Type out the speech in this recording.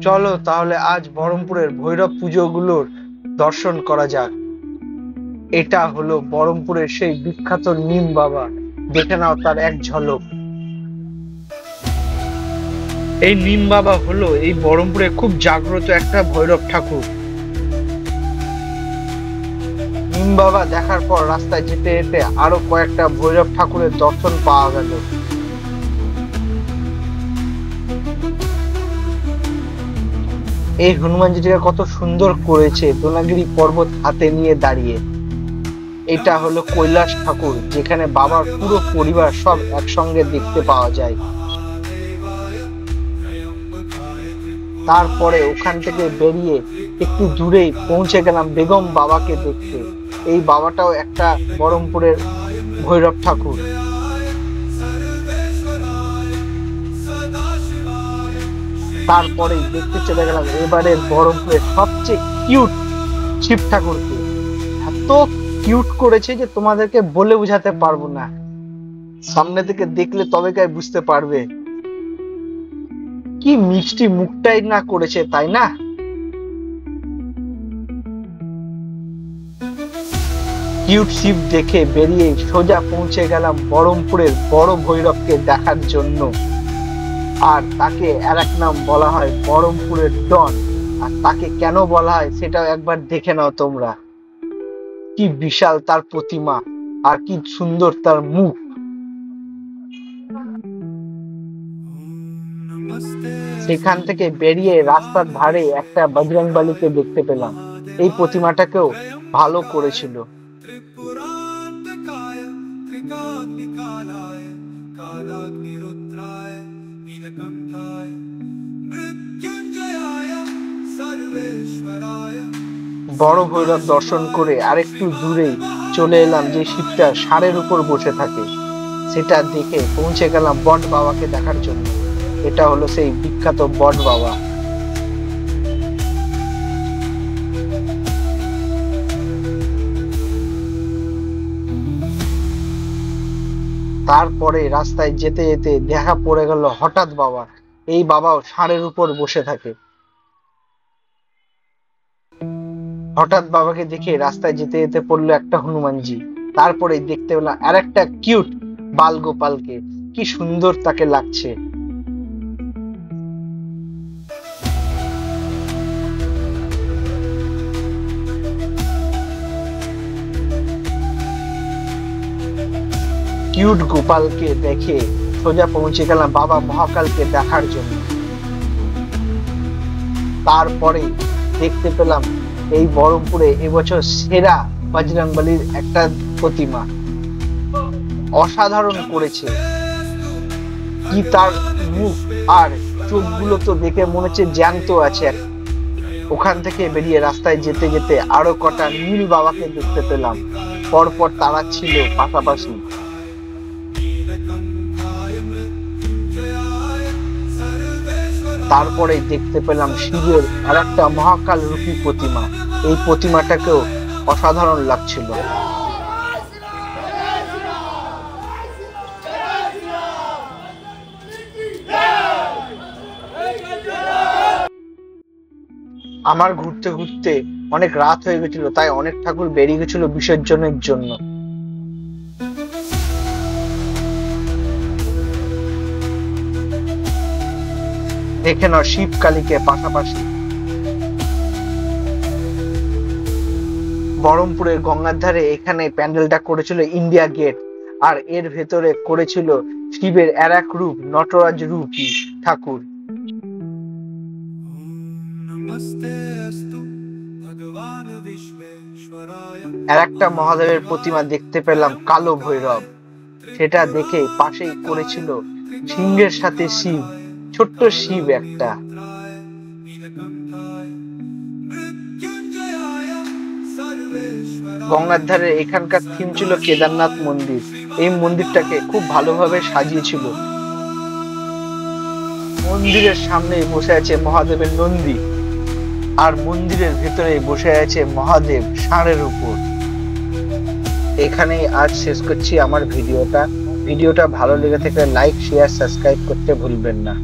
চলো তাহলে আজ বহরমপুরের ভৈরব পুজোগুলোর দর্শন করা যাক। এটা হলো বহরমপুরের সেই বিখ্যাত নিম বাবা। দেখে নাও তার এক ঝলক। এই নিম বাবা হলো এই বহরমপুরে খুব জাগ্রত একটা ভৈরব ঠাকুর। নিম বাবা দেখার পর রাস্তায় যেতে যেতে আরো কয়েকটা ভৈরব ঠাকুরের দর্শন পাওয়া গেল। এই হনুমানজিটিকে কত সুন্দর করেছে দ্রোণাগিরি পর্বত হাতে নিয়ে দাঁড়িয়ে। এটা হলো কৈলাস ঠাকুর, যেখানে বাবার পুরো পরিবার সব একসঙ্গে দেখতে পাওয়া যায়। তারপরে ওখান থেকে বেরিয়ে একটু দূরেই পৌঁছে গেলাম বেগম বাবাকে দেখতে। এই বাবাটাও একটা বহরমপুরের ভৈরব ঠাকুর। তারপরেই দেখতে চলে গেলাম এবারে বহরমপুরের সবচেয়ে কিউট শিব ঠাকুরকে। এত কিউট করেছে যে তোমাদেরকে বলে বোঝাতে পারবো না, সামনে থেকে দেখলে তবে গায়ে বুঝতে পারবে। কি মিষ্টি মুখটাই না করেছে, তাই না? কিউট শিব দেখে বেরিয়ে সোজা পৌঁছে গেলাম বহরমপুরের বড় ভৈরবকে দেখার জন্য। আর তাকে আর এক নাম বলা হয় বহরমপুরের ডন। আর তাকে কেন বলা হয় সেটাও একবার দেখে নাও তোমরা। কি বিশাল তার প্রতিমা, আর কি সুন্দর তার মুখ। সেখান থেকে বেরিয়ে রাস্তার ধারে একটা বজরংবলীকে দেখতে পেলাম। এই প্রতিমাটাকেও ভালো করেছিল। বড় ভৈরব দর্শন করে আরেকটু দূরেই চলে এলাম যে শিবটা ষাঁড়ের উপর বসে থাকে, সেটা দেখে পৌঁছে গেলাম বট বাবাকে দেখার জন্য। এটা হলো সেই বিখ্যাত বট বাবা। তারপরে রাস্তায় যেতে যেতে দেখা পড়ে গেল হঠাৎ বাবা। এই বাবাও ষাঁড়ের উপর বসে থাকে। হঠাৎ বাবাকে দেখে রাস্তায় যেতে যেতে পড়লো একটা হনুমানজি। তারপরে দেখতে পেলাম আর একটা কিউট বাল গোপালকে। কি সুন্দর তাকে লাগছে। কিউট গোপালকে দেখে সোজা পৌঁছে গেলাম বাবা মহাকালকে দেখার জন্য। তারপরে দেখতে পেলাম এই বহরমপুরে এবছর সেরা বজরংবলীর একটা প্রতিমা। অসাধারণ করেছে। কি তার মুখ আর চোখগুলো তো দেখে মনে হচ্ছে জ্যান্ত আছে। ওখান থেকে বেরিয়ে রাস্তায় যেতে যেতে আরো কটা নীল বাবাকে দেখতে পেলাম, পরপর তারা ছিল পাশাপাশি। তারপরে দেখতে পেলাম শিবের আর একটা মহাকাল রূপী প্রতিমা। এই প্রতিমাটাকেও অসাধারণ লাগছিল। আমার ঘুরতে ঘুরতে অনেক রাত হয়ে গেছিল, তাই অনেক ঠাকুর বেরিয়ে গেছিল বিসর্জনের জন্য। দেখে নাও শিব কালীকে পাশাপাশি। বহরমপুরের গঙ্গার ধারে এখানে প্যান্ডেলটা করেছিল ইন্ডিয়া গেট, আর এর ভেতরে করেছিল শিবের আর এক রূপ নটরাজ রূপী ঠাকুর। আর একটা মহাদেবের প্রতিমা দেখতে পেলাম কালো ভৈরব। সেটা দেখে পাশেই করেছিল সিংহের সাথে শিব, ছোট্ট শিব একটা। গঙ্গার ধারে এখানকার থিম ছিল কেদারনাথ মন্দির। এই মন্দিরটাকে খুব ভালোভাবে সাজিয়েছিল। মন্দিরের সামনে বসে আছে মহাদেবের নন্দী, আর মন্দিরের ভেতরে বসে আছে মহাদেব ষাঁড়ের উপর। এখানেই আজ শেষ করছি আমার ভিডিওটা। ভিডিওটা ভালো লেগে থাকলে লাইক, শেয়ার, সাবস্ক্রাইব করতে ভুলবেন না।